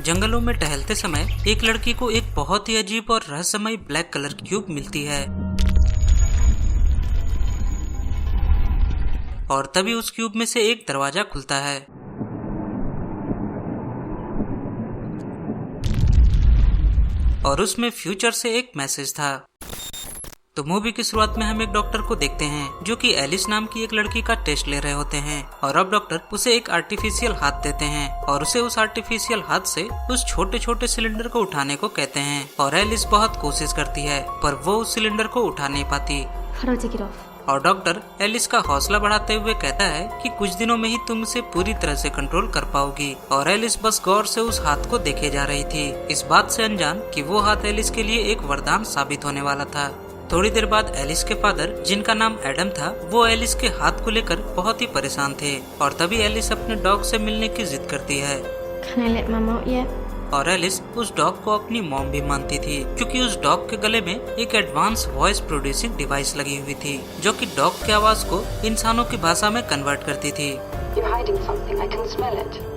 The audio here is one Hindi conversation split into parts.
जंगलों में टहलते समय एक लड़की को एक बहुत ही अजीब और रहस्यमय ब्लैक कलर की क्यूब मिलती है और तभी उस क्यूब में से एक दरवाजा खुलता है और उसमें फ्यूचर से एक मैसेज था। तो मूवी की शुरुआत में हम एक डॉक्टर को देखते हैं जो कि एलिस नाम की एक लड़की का टेस्ट ले रहे होते हैं और अब डॉक्टर उसे एक आर्टिफिशियल हाथ देते हैं और उसे उस आर्टिफिशियल हाथ से उस छोटे छोटे सिलेंडर को उठाने को कहते हैं और एलिस बहुत कोशिश करती है पर वो उस सिलेंडर को उठा नहीं पाती और डॉक्टर एलिस का हौसला बढ़ाते हुए कहता है कि कुछ दिनों में ही तुम इसे पूरी तरह से कंट्रोल कर पाओगी और एलिस बस गौर से उस हाथ को देखे जा रही थी, इस बात से अनजान कि वो हाथ एलिस के लिए एक वरदान साबित होने वाला था। थोड़ी देर बाद एलिस के फादर जिनका नाम एडम था वो एलिस के हाथ को लेकर बहुत ही परेशान थे और तभी एलिस अपने डॉग से मिलने की जिद करती है और एलिस उस डॉग को अपनी मॉम भी मानती थी क्योंकि उस डॉग के गले में एक एडवांस वॉइस प्रोड्यूसिंग डिवाइस लगी हुई थी जो कि डॉग की आवाज को इंसानों की भाषा में कन्वर्ट करती थी।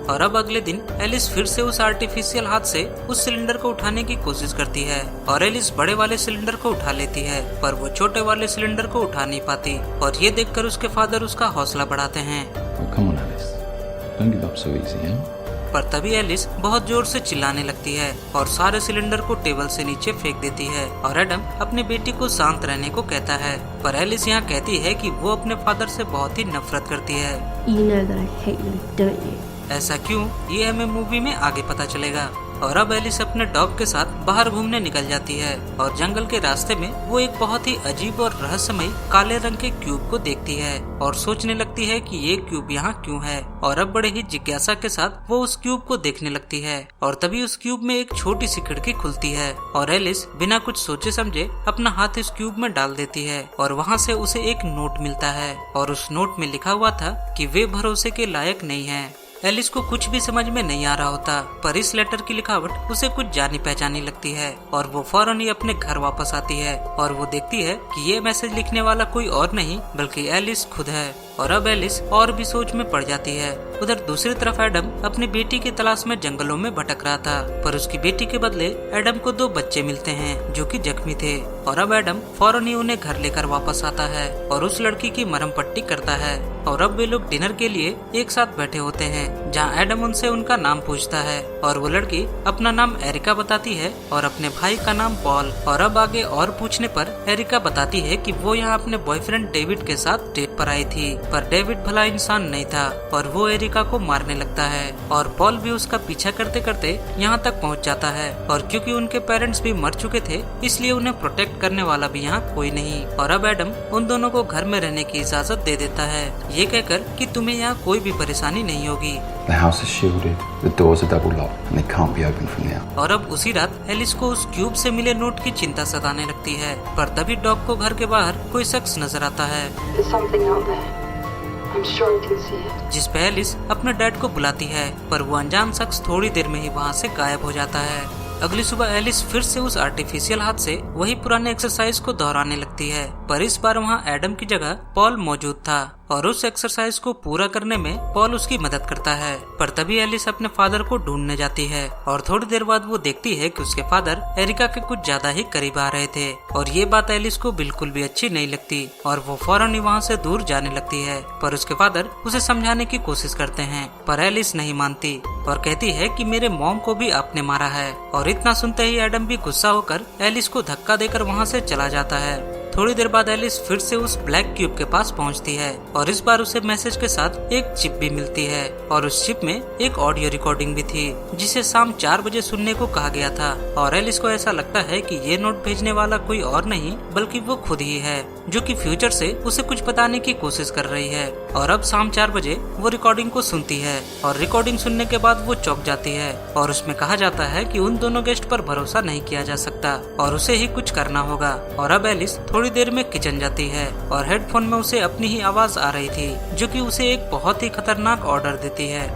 और अब अगले दिन एलिस फिर से उस आर्टिफिशियल हाथ से उस सिलेंडर को उठाने की कोशिश करती है और एलिस बड़े वाले सिलेंडर को उठा लेती है पर वो छोटे वाले सिलेंडर को उठा नहीं पाती और ये देखकर उसके फादर उसका हौसला बढ़ाते हैं। पर तभी एलिस बहुत जोर से चिल्लाने लगती है और सारे सिलेंडर को टेबल से नीचे फेंक देती है और एडम अपनी बेटी को शांत रहने को कहता है पर एलिस यहाँ कहती है कि वो अपने फादर से बहुत ही नफरत करती है। ऐसा क्यों, ये हमें मूवी में आगे पता चलेगा। और अब एलिस अपने डॉग के साथ बाहर घूमने निकल जाती है और जंगल के रास्ते में वो एक बहुत ही अजीब और रहस्यमय काले रंग के क्यूब को देखती है और सोचने लगती है कि ये क्यूब यहाँ क्यों है और अब बड़े ही जिज्ञासा के साथ वो उस क्यूब को देखने लगती है और तभी उस क्यूब में एक छोटी सी खिड़की खुलती है और एलिस बिना कुछ सोचे समझे अपना हाथ इस क्यूब में डाल देती है और वहाँ से उसे एक नोट मिलता है और उस नोट में लिखा हुआ था कि वे भरोसे के लायक नहीं है। एलिस को कुछ भी समझ में नहीं आ रहा होता पर इस लेटर की लिखावट उसे कुछ जानी पहचानी लगती है और वो फौरन ही अपने घर वापस आती है और वो देखती है कि ये मैसेज लिखने वाला कोई और नहीं बल्कि एलिस खुद है और अब एलिस और भी सोच में पड़ जाती है। उधर दूसरी तरफ एडम अपनी बेटी की तलाश में जंगलों में भटक रहा था पर उसकी बेटी के बदले एडम को 2 बच्चे मिलते हैं जो कि जख्मी थे और अब एडम फौरन ही उन्हें घर लेकर वापस आता है और उस लड़की की मरहम पट्टी करता है और अब वे लोग डिनर के लिए एक साथ बैठे होते हैं जहाँ एडम उनसे उनका नाम पूछता है और वो लड़की अपना नाम एरिका बताती है और अपने भाई का नाम पॉल और अब आगे और पूछने पर एरिका बताती है कि वो यहाँ अपने बॉयफ्रेंड डेविड के साथ डेट पर आई थी पर डेविड भला इंसान नहीं था और वो एरिका को मारने लगता है और पॉल भी उसका पीछा करते करते यहाँ तक पहुँच जाता है और क्योंकि उनके पेरेंट्स भी मर चुके थे इसलिए उन्हें प्रोटेक्ट करने वाला भी यहाँ कोई नहीं और अब एडम उन दोनों को घर में रहने की इजाजत दे देता है ये कहकर कि तुम्हें यहाँ कोई भी परेशानी नहीं होगी। The house is shielded, the doors are double locked and they can't be opened from the outside. और अब उसी रात एलिस को उस क्यूब से मिले नोट की चिंता सताने लगती है पर तभी डॉग को घर के बाहर कोई शख्स नजर आता है जिस पे एलिस अपने डैड को बुलाती है पर वो अनजान शख्स थोड़ी देर में ही वहाँ से गायब हो जाता है। अगली सुबह एलिस फिर से उस आर्टिफिशियल हाथ से वही पुराने एक्सरसाइज को दोहराने लगती है पर इस बार वहाँ एडम की जगह पॉल मौजूद था और उस एक्सरसाइज को पूरा करने में पॉल उसकी मदद करता है पर तभी एलिस अपने फादर को ढूंढने जाती है और थोड़ी देर बाद वो देखती है कि उसके फादर एरिका के कुछ ज्यादा ही करीब आ रहे थे और ये बात एलिस को बिल्कुल भी अच्छी नहीं लगती और वो फौरन ही वहाँ से दूर जाने लगती है पर उसके फादर उसे समझाने की कोशिश करते हैं पर एलिस नहीं मानती और कहती है कि मेरे मॉम को भी आपने मारा है और इतना सुनते ही एडम भी गुस्सा होकर एलिस को धक्का देकर वहाँ से चला जाता है। थोड़ी देर बाद एलिस फिर से उस ब्लैक क्यूब के पास पहुंचती है और इस बार उसे मैसेज के साथ एक चिप भी मिलती है और उस चिप में एक ऑडियो रिकॉर्डिंग भी थी जिसे शाम 4 बजे सुनने को कहा गया था और एलिस को ऐसा लगता है कि ये नोट भेजने वाला कोई और नहीं बल्कि वो खुद ही है जो कि फ्यूचर से उसे कुछ बताने की कोशिश कर रही है और अब शाम 4 बजे वो रिकॉर्डिंग को सुनती है और रिकॉर्डिंग सुनने के बाद वो चौंक जाती है और उसमें कहा जाता है कि उन दोनों गेस्ट पर भरोसा नहीं किया जा सकता और उसे ही कुछ करना होगा और अब एलिस थोड़ी देर में किचन जाती है और हेडफोन में उसे अपनी ही आवाज आ रही थी जो कि उसे एक बहुत ही खतरनाक ऑर्डर देती है।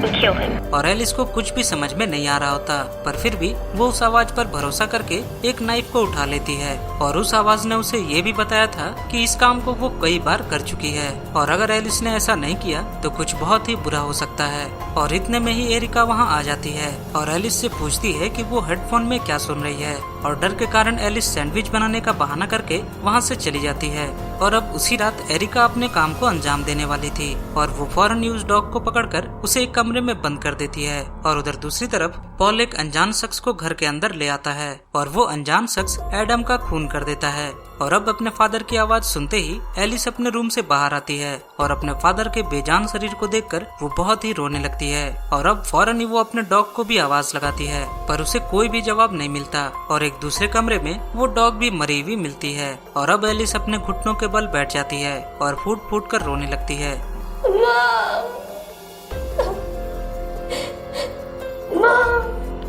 and kill him. और एलिस को कुछ भी समझ में नहीं आ रहा होता, पर फिर भी वो उस आवाज पर भरोसा करके एक नाइफ को उठा लेती है। और उस आवाज ने उसे ये भी बताया था कि इस काम को वो कई बार कर चुकी है और अगर एलिस ने ऐसा नहीं किया तो कुछ बहुत ही बुरा हो सकता है। और इतने में ही एरिका वहाँ आ जाती है और एलिस से पूछती है कि वो हेडफोन में क्या सुन रही है। और डर के कारण एलिस सैंडविच बनाने का बहाना करके वहाँ से चली जाती है। और अब उसी रात एरिका अपने काम को अंजाम देने वाली थी और वो फौरन उस डॉग को पकड़कर उसे एक कमरे में बंद कर देती है। और उधर दूसरी तरफ पॉल एक अनजान शख्स को घर के अंदर ले आता है और वो अनजान शख्स एडम का खून कर देता है। और अब अपने फादर की आवाज सुनते ही एलिस अपने रूम से बाहर आती है और अपने फादर के बेजान शरीर को देखकर वो बहुत ही रोने लगती है। और अब फौरन ही वो अपने डॉग को भी आवाज लगाती है, पर उसे कोई भी जवाब नहीं मिलता और एक दूसरे कमरे में वो डॉग भी मरी हुई मिलती है। और अब एलिस अपने घुटनों के बल बैठ जाती है और फूट फूट कर रोने लगती है।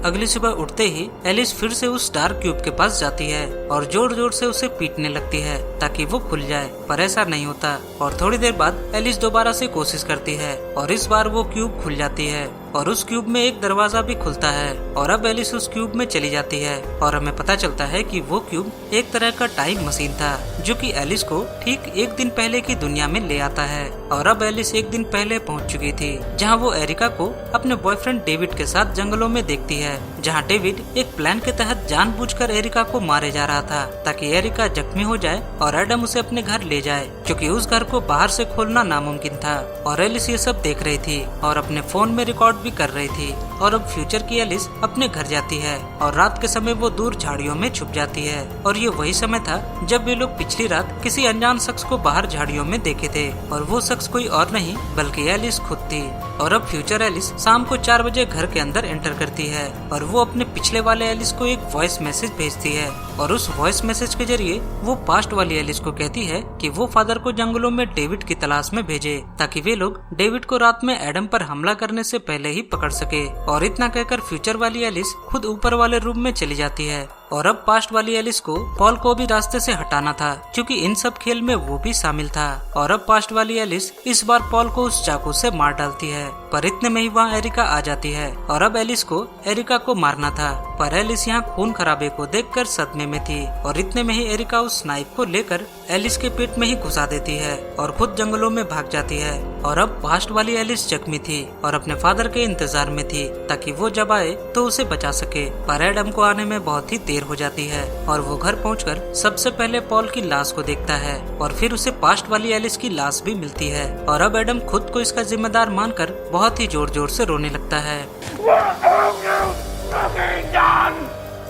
अगली सुबह उठते ही एलिस फिर से उस डार्क क्यूब के पास जाती है और जोर जोर से उसे पीटने लगती है ताकि वो खुल जाए, पर ऐसा नहीं होता। और थोड़ी देर बाद एलिस दोबारा से कोशिश करती है और इस बार वो क्यूब खुल जाती है और उस क्यूब में एक दरवाजा भी खुलता है। और अब एलिस उस क्यूब में चली जाती है और हमें पता चलता है कि वो क्यूब एक तरह का टाइम मशीन था जो कि एलिस को ठीक एक दिन पहले की दुनिया में ले आता है। और अब एलिस एक दिन पहले पहुंच चुकी थी जहां वो एरिका को अपने बॉयफ्रेंड डेविड के साथ जंगलों में देखती है, जहां डेविड एक प्लान के तहत जानबूझकर एरिका को मारे जा रहा था ताकि एरिका जख्मी हो जाए और एडम उसे अपने घर ले जाए, क्योंकि उस घर को बाहर से खोलना नामुमकिन था। और एलिस ये सब देख रही थी और अपने फोन में रिकॉर्ड भी कर रही थी। और अब फ्यूचर की एलिस अपने घर जाती है और रात के समय वो दूर झाड़ियों में छुप जाती है। और ये वही समय था जब वे लोग पिछली रात किसी अनजान शख्स को बाहर झाड़ियों में देखे थे और वो शख्स कोई और नहीं बल्कि एलिस खुद थी। और अब फ्यूचर एलिस शाम को 4 बजे घर के अंदर एंटर करती है और वो अपने पिछले वाले एलिस को एक वॉइस मैसेज भेजती है और उस वॉइस मैसेज के जरिए वो पास्ट वाली एलिस को कहती है कि वो फादर को जंगलों में डेविड की तलाश में भेजे ताकि वे लोग डेविड को रात में एडम पर हमला करने से पहले ही पकड़ सके। और इतना कहकर फ्यूचर वाली एलिस खुद ऊपर वाले रूम में चली जाती है। और अब पास्ट वाली एलिस को पॉल को भी रास्ते से हटाना था क्योंकि इन सब खेल में वो भी शामिल था। और अब पास्ट वाली एलिस इस बार पॉल को उस चाकू से मार डालती है, पर इतने में ही वहाँ एरिका आ जाती है और अब एलिस को एरिका को मारना था, पर एलिस यहाँ खून खराबे को देखकर सदमे में थी। और इतने में ही एरिका उस नाइफ को लेकर एलिस के पेट में ही घुसा देती है और खुद जंगलों में भाग जाती है। और अब पास्ट वाली एलिस जख्मी थी और अपने फादर के इंतजार में थी ताकि वो जब आए तो उसे बचा सके, पर एडम को आने में बहुत ही देर हो जाती है और वो घर पहुंचकर सबसे पहले पॉल की लाश को देखता है और फिर उसे पास्ट वाली एलिस की लाश भी मिलती है। और अब एडम खुद को इसका जिम्मेदार मानकर बहुत ही जोर जोर से रोने लगता है।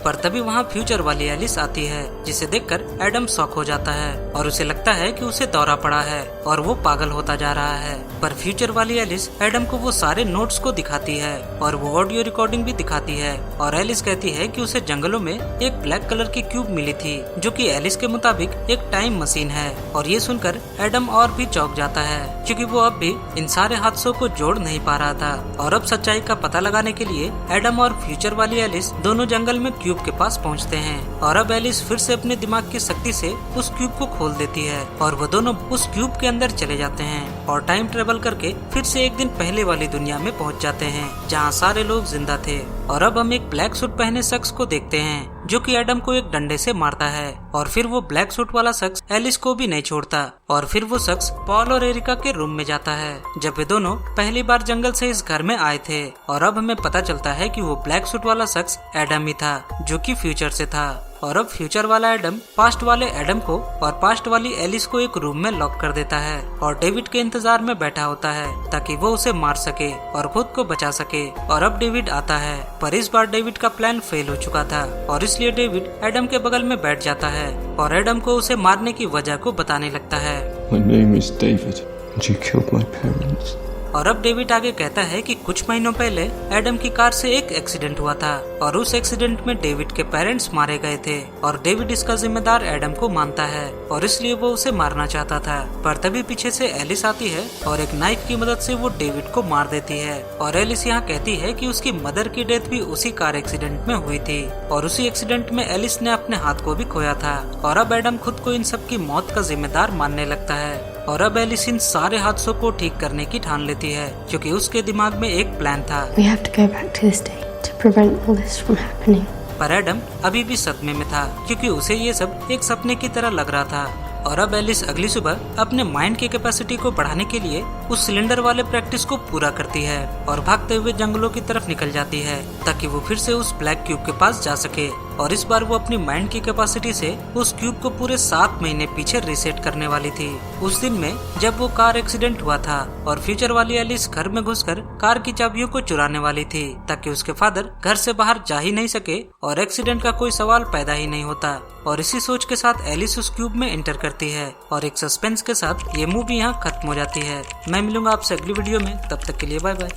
पर तभी वहाँ फ्यूचर वाली एलिस आती है जिसे देखकर एडम शॉक हो जाता है और उसे लगता है कि उसे दौरा पड़ा है और वो पागल होता जा रहा है। पर फ्यूचर वाली एलिस एडम को वो सारे नोट्स को दिखाती है और वो ऑडियो रिकॉर्डिंग भी दिखाती है। और एलिस कहती है कि उसे जंगलों में एक ब्लैक कलर की क्यूब मिली थी जो कि एलिस के मुताबिक एक टाइम मशीन है। और ये सुनकर एडम और भी चौंक जाता है क्योंकि वो अब भी इन सारे हादसों को जोड़ नहीं पा रहा था। और अब सच्चाई का पता लगाने के लिए एडम और फ्यूचर वाली एलिस दोनों जंगल में क्यूब के पास पहुंचते हैं। और अब एलिस फिर से अपने दिमाग की शक्ति से उस क्यूब को खोल देती है और वो दोनों उस क्यूब के अंदर चले जाते हैं और टाइम ट्रेवल करके फिर से एक दिन पहले वाली दुनिया में पहुंच जाते हैं जहां सारे लोग जिंदा थे। और अब हम एक ब्लैक सूट पहने शख्स को देखते हैं जो कि एडम को एक डंडे से मारता है और फिर वो ब्लैक सूट वाला शख्स एलिस को भी नहीं छोड़ता और फिर वो शख्स पॉल और एरिका के रूम में जाता है जब वे दोनों पहली बार जंगल से इस घर में आए थे। और अब हमें पता चलता है कि वो ब्लैक सूट वाला शख्स एडम ही था जो कि फ्यूचर से था। और अब फ्यूचर वाला एडम पास्ट वाले एडम को और पास्ट वाली एलिस को एक रूम में लॉक कर देता है और डेविड के इंतजार में बैठा होता है ताकि वो उसे मार सके और खुद को बचा सके। और अब डेविड आता है, पर इस बार डेविड का प्लान फेल हो चुका था और इसलिए डेविड एडम के बगल में बैठ जाता है और एडम को उसे मारने की वजह को बताने लगता है। My name is David, and you killed my parents. और अब डेविड आगे कहता है कि कुछ महीनों पहले एडम की कार से एक एक्सीडेंट हुआ था और उस एक्सीडेंट में डेविड के पेरेंट्स मारे गए थे और डेविड इसका जिम्मेदार एडम को मानता है और इसलिए वो उसे मारना चाहता था। पर तभी पीछे से एलिस आती है और एक नाइफ की मदद से वो डेविड को मार देती है। और एलिस यहाँ कहती है कि उसकी मदर की डेथ भी उसी कार एक्सीडेंट में हुई थी और उसी एक्सीडेंट में एलिस ने अपने हाथ को भी खोया था। और अब एडम खुद को इन सब की मौत का जिम्मेदार मानने लगता है और अब एलिस इन सारे हादसों को ठीक करने की ठान लेती है, क्योंकि उसके दिमाग में एक प्लान था। We have to go back to this day to prevent all this from happening. पर एडम अभी भी सदमे में था, क्योंकि उसे ये सब एक सपने की तरह लग रहा था। और अब एलिस अगली सुबह अपने माइंड की कैपेसिटी को बढ़ाने के लिए उस सिलेंडर वाले प्रैक्टिस को पूरा करती है और भागते हुए जंगलों की तरफ निकल जाती है, ताकि वो फिर से उस ब्लैक क्यूब के पास जा सके। और इस बार वो अपनी माइंड की कैपेसिटी से उस क्यूब को पूरे 7 महीने पीछे रीसेट करने वाली थी। उस दिन में जब वो कार एक्सीडेंट हुआ था और फ्यूचर वाली एलिस घर में घुसकर कार की चाबियों को चुराने वाली थी, ताकि उसके फादर घर से बाहर जा ही नहीं सके और एक्सीडेंट का कोई सवाल पैदा ही नहीं होता। और इसी सोच के साथ एलिस उस क्यूब में एंटर करती है और एक सस्पेंस के साथ ये मूवी यहाँ खत्म हो जाती है। मैं मिलूंगा आपसे अगली वीडियो में, तब तक के लिए बाय बाय।